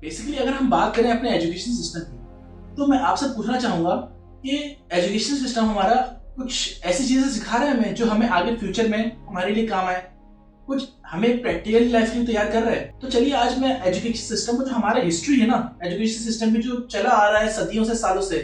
Basically अगर हम बात करें अपने एजुकेशन सिस्टम की, तो मैं आपसे पूछना चाहूंगा कि एजुकेशन सिस्टम हमारा कुछ ऐसी चीजें सिखा रहा है हमें जो हमें आगे फ्यूचर में हमारे लिए काम आए, कुछ हमें प्रैक्टिकल लाइफ के लिए तैयार कर रहा है। तो चलिए आज मैं एजुकेशन सिस्टम को, जो हमारा हिस्ट्री है ना एजुकेशन सिस्टम की, जो चला आ रहा है सदियों से सालों से,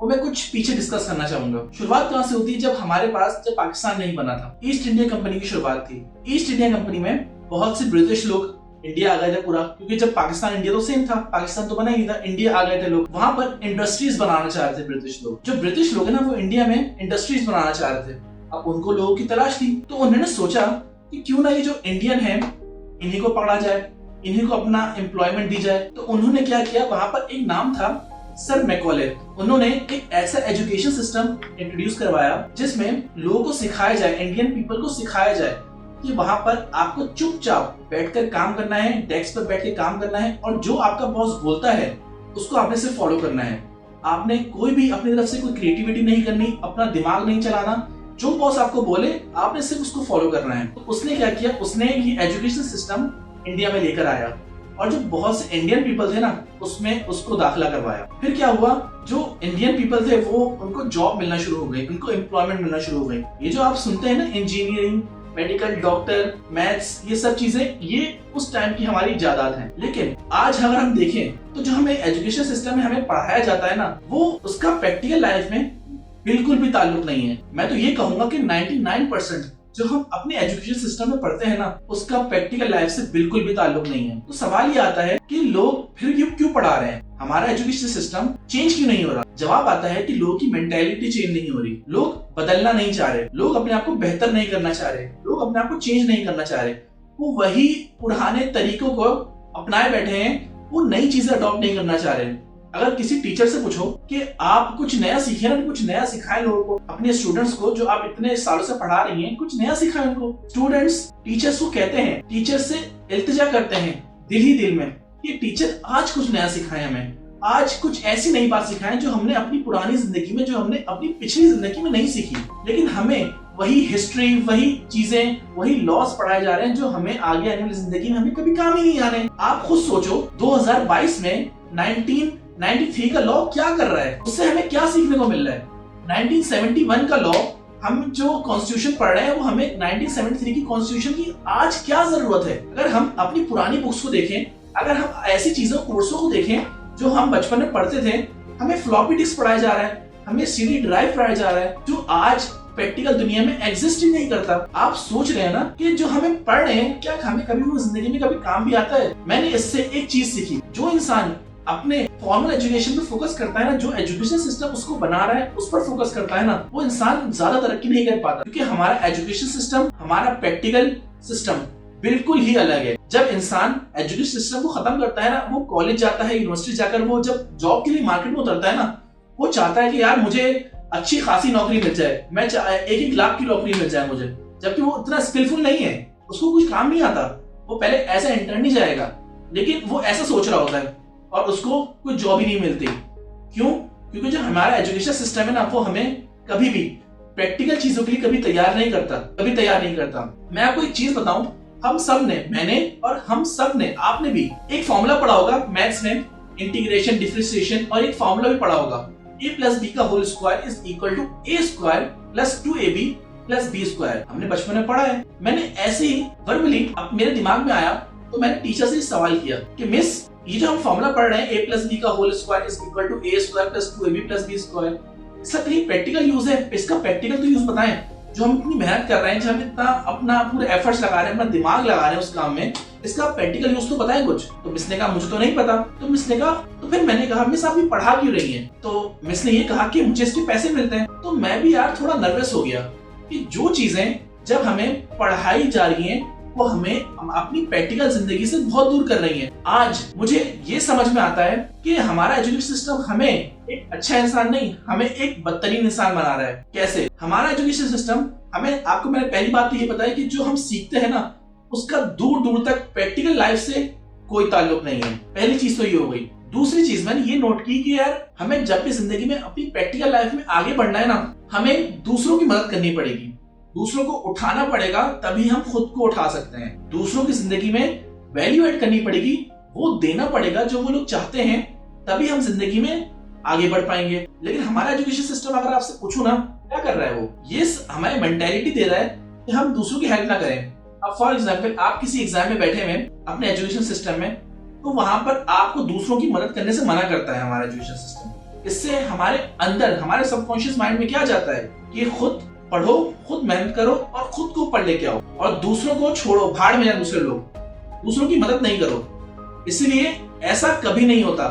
वो मैं कुछ पीछे डिस्कस करना चाहूंगा। शुरुआत कहाँ से होती है? जब पाकिस्तान नहीं बना था, ईस्ट इंडिया कंपनी की शुरुआत थी। ईस्ट इंडिया कंपनी में बहुत से ब्रिटिश लोग इंडिया आ गए थे पूरा, क्योंकि जब पाकिस्तान इंडिया तो सेम था, पाकिस्तान तो बना ही था, इंडिया आ गए थे लोग। वहां पर इंडस्ट्रीज बनाना चाह रहे थे ब्रिटिश लोग। जो ब्रिटिश लोग है ना, वो इंडिया में इंडस्ट्रीज बनाना चाह रहे थे। अब उनको लोगों की तलाश थी, तो उन्होंने सोचा कि क्यों ना ये जो इंडियन है इन्हीं को पकड़ा जाए, इन्हीं को अपना एम्प्लॉयमेंट दी जाए। तो उन्होंने क्या किया, वहां पर एक नाम था सर मैकॉले। उन्होंने एक ऐसा एजुकेशन सिस्टम इंट्रोड्यूस करवाया जिसमें लोगों को सिखाया जाए, इंडियन पीपल को सिखाया जाए कि वहां पर आपको चुपचाप बैठकर काम करना है, डेस्क पर बैठ के काम करना है, और जो आपका बॉस बोलता है उसको आपने सिर्फ फॉलो करना है। आपने कोई भी अपनी तरफ से कोई क्रिएटिविटी नहीं करनी, अपना दिमाग नहीं चलाना। जो बॉस आपको बोले आपने सिर्फ उसको फॉलो करना है। तो उसने क्या किया, उसने ये एजुकेशन सिस्टम इंडिया में लेकर आया, और जो बहुत से इंडियन पीपल थे ना उसमें उसको दाखिला करवाया। फिर क्या हुआ, जो इंडियन पीपल थे वो उनको जॉब मिलना शुरू हो गई, उनको एम्प्लॉयमेंट मिलना शुरू हो गई। ये जो आप सुनते हैं ना, इंजीनियरिंग, मेडिकल, डॉक्टर, मैथ्स, ये सब चीजें ये उस टाइम की हमारी इजादात हैं। लेकिन आज अगर हम देखें तो जो हमें एजुकेशन सिस्टम में हमें पढ़ाया जाता है ना, वो उसका प्रैक्टिकल लाइफ में बिल्कुल भी ताल्लुक नहीं है। मैं तो ये कहूंगा कि 99% जो हम अपने एजुकेशन सिस्टम में पढ़ते हैं ना, उसका प्रैक्टिकल लाइफ से बिल्कुल भी ताल्लुक नहीं है। तो सवाल ये आता है कि लोग फिर ये क्यों पढ़ा रहे हैं, हमारा एजुकेशन सिस्टम चेंज क्यों नहीं हो रहा? जवाब आता है कि लोगों की मेंटालिटी चेंज नहीं हो रही, लोग बदलना नहीं चाह रहे, लोग अपने आप को बेहतर नहीं करना चाह रहे, लोग अपने आप को चेंज नहीं करना चाह रहे। वो वही पुराने तरीकों को अपनाए बैठे हैं, वो नई चीजें अडॉप्ट नहीं करना चाह रहे। अगर किसी टीचर से पूछो कि आप कुछ नया सीखे ना, कुछ नया सिखाएं लोगों को, अपने स्टूडेंट्स को जो आप इतने सालों से पढ़ा रही हैं, कुछ नया सिखाएं उनको। स्टूडेंट्स टीचर्स को कहते हैं, टीचर से इल्तिजा करते हैं दिल ही दिल में कि टीचर आज कुछ नया सिखाएं हमें, आज कुछ ऐसी नई बात सिखाएं जो हमने अपनी पुरानी जिंदगी में, जो हमने अपनी पिछली जिंदगी में नहीं सीखी। लेकिन हमें वही हिस्ट्री, वही चीजें, वही लॉस पढ़ाए जा रहे हैं जो हमें आगे आने वाली जिंदगी में हमें कभी काम ही नहीं आने। आप खुद सोचो 2022 में 1993 का लॉ क्या कर रहा है, उससे हमें क्या सीखने को मिल रहा है? 1971 का लॉ, हम जो कॉन्स्टिट्यूशन पढ़ रहे हैं वो हमें 1973 की कॉन्स्टिट्यूशन की आज क्या जरूरत है? अगर हम अपनी पुरानी बुक्स को देखें, अगर हम ऐसी चीजों, कोर्सों को देखें जो हम बचपन में पढ़ते थे, हमें फ्लॉपी डिस्क पढ़ाया जा रहा है, हमें सीडी ड्राइव पढ़ाया जा रहा है, जो आज प्रैक्टिकल दुनिया में एग्जिस्ट ही नहीं करता। आप सोच रहे हैं ना कि जो हमें पढ़ रहे हैं क्या हमें कभी वो जिंदगी में कभी काम भी आता है? मैंने इससे एक चीज सीखी, जो इंसान अपने फॉर्मल एजुकेशन पे फोकस करता है ना, जो एजुकेशन सिस्टम उसको बना रहा है उस पर फोकस करता है ना, वो इंसान ज्यादा तरक्की नहीं कर पाता। क्योंकि हमारा एजुकेशन सिस्टम, हमारा प्रैक्टिकल सिस्टम बिल्कुल ही अलग है। जब इंसान एजुकेशन सिस्टम को खत्म करता है ना, वो कॉलेज जाता है, यूनिवर्सिटी जाकर वो जब जॉब के लिए मार्केट में उतरता है ना, वो चाहता है कि यार मुझे अच्छी खासी नौकरी मिल जाए, मैं 1-1 लाख की नौकरी मिल जाए मुझे, जबकि वो इतना स्किलफुल नहीं है, उसको कुछ काम नहीं आता। वो पहले ऐसा इंटर्न ही जाएगा, लेकिन वो ऐसा सोच रहा होता है और उसको कोई जॉब ही नहीं मिलती। क्यों? क्योंकि जो हमारा एजुकेशन सिस्टम है ना, वो हमें कभी भी प्रैक्टिकल चीजों के लिए कभी तैयार नहीं करता, कभी तैयार नहीं करता। मैं आपको एक चीज बताऊं, हम सब ने, मैंने और हम सब ने, आपने भी एक फॉर्मूला पढ़ा होगा मैथ्स में, इंटीग्रेशन, डिफरेंशिएशन, और एक फॉर्मूला भी पढ़ा होगा, a + b का whole square is equal to a square plus 2ab plus b square. हमने बचपन में पढ़ा है। मैंने ऐसे ही वर्बली मेरे दिमाग में आया तो मैंने टीचर से सवाल किया कि मिस, ये जो हम फॉर्मूला पढ़ रहे हैं a + b का whole square is equal to a square plus 2ab plus b square, इसका कहीं प्रैक्टिकल यूज है? इसका प्रैक्टिकल तो यूज बताएं। जो हम इतनी मेहनत कर रहे हैं, जो हम इतना अपना पूरे एफर्ट्स लगा रहे हैं, अपना दिमाग लगा रहे हैं उस काम में, इसका प्रैक्टिकल यूज तो बताएं कुछ। तो मिस ने कहा मुझे तो नहीं पता। तो मिस ने कहा, तो फिर मैंने कहा मिस आप ये पढ़ा क्यों रही हैं? तो मिस ने ये कहा कि मुझे इसके पैसे मिलते हैं। तो मैं भी यार थोड़ा नर्वस हो गया कि जो चीजें जब हमें पढ़ाई जा रही हैं वो हमें अपनी प्रैक्टिकल जिंदगी से बहुत दूर कर रही है। आज मुझे ये समझ में आता है कि हमारा एजुकेशन सिस्टम हमें एक अच्छा इंसान नहीं, हमें एक बदतरीन इंसान बना रहा है। कैसे? हमारा एजुकेशन सिस्टम हमें, आपको मैंने पहली बात तो ये बताया कि जो हम सीखते हैं ना, उसका दूर दूर तक प्रैक्टिकल लाइफ से कोई ताल्लुक नहीं है। पहली चीज तो ये हो गई। दूसरी चीज मैंने ये नोट की कि यार हमें जब भी जिंदगी में अपनी प्रैक्टिकल लाइफ में आगे बढ़ना है ना, हमें दूसरों की मदद करनी पड़ेगी, दूसरों को उठाना पड़ेगा, तभी हम खुद को उठा सकते हैं। दूसरों की जिंदगी में वैल्यू ऐड करनी पड़ेगी, वो देना पड़ेगा जो वो लोग चाहते हैं, तभी हम जिंदगी में आगे बढ़ पाएंगे। लेकिन हमारा एजुकेशन सिस्टम, अगर आपसे पूछूं ना, क्या कर रहा है वो? ये हमें मेंटेलिटी दे रहा है कि हम दूसरों की हेल्प ना करें। अब फॉर एग्जांपल आप किसी एग्जाम में बैठे हुए अपने एजुकेशन सिस्टम में, तो वहां पर आपको दूसरों की मदद करने से मना करता है हमारा एजुकेशन सिस्टम। इससे हमारे अंदर, हमारे सबकॉन्शियस माइंड में क्या जाता है कि खुद पढ़ो, खुद मेहनत करो और खुद को पढ़ लेके आओ, और दूसरों को छोड़ो, भाड़ में जाए दूसरे लोग, दूसरों की मदद नहीं करो। इसलिए ऐसा कभी नहीं होता।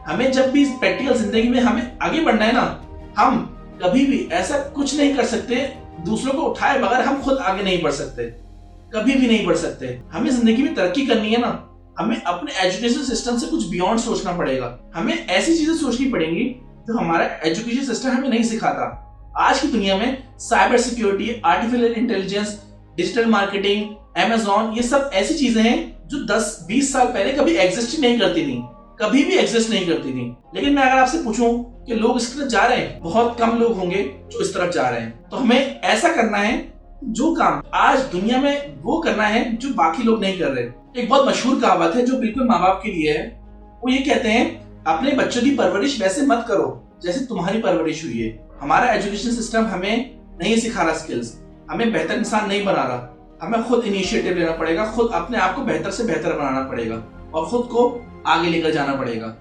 हमें जब भी प्रैक्टिकल जिंदगी में हमें आगे बढ़ना है ना, हम कभी भी ऐसा कुछ नहीं कर सकते दूसरों को उठाए बगैर हम खुद आगे नहीं बढ़ सकते, कभी भी नहीं बढ़ सकते। हमें जिंदगी में तरक्की करनी है ना, हमें अपने एजुकेशन सिस्टम से कुछ बियॉन्ड सोचना पड़ेगा। हमें ऐसी चीजें सोचनी पड़ेंगी जो हमारा एजुकेशन सिस्टम हमें नहीं सिखाता। आज की दुनिया में cyber security, artificial intelligence, digital marketing, Amazon, ये सब ऐसी चीजें हैं जो 10-20 साल पहले कभी एग्जिस्ट ही नहीं करती थी, कभी भी एग्जिस्ट नहीं करती थी। लेकिन मैं अगर आपसे पूछूं कि लोग इस तरफ जा रहे हैं, बहुत कम लोग होंगे जो इस तरफ जा रहे हैं। तो हमें ऐसा करना है, जो काम आज दुनिया में वो करना है जो बाकी लोग नहीं कर रहे। एक बहुत मशहूर कहावत है जो बिल्कुल माँ बाप के लिए है। वो ये कहते हैं, अपने बच्चों की परवरिश वैसे मत करो जैसे तुम्हारी परवरिश हुई है। हमारा एजुकेशन सिस्टम हमें नहीं सिखा रहा स्किल्स, हमें बेहतर इंसान नहीं बना रहा। हमें खुद इनिशिएटिव लेना पड़ेगा, खुद अपने आप को बेहतर से बेहतर बनाना पड़ेगा और खुद को आगे लेकर जाना पड़ेगा।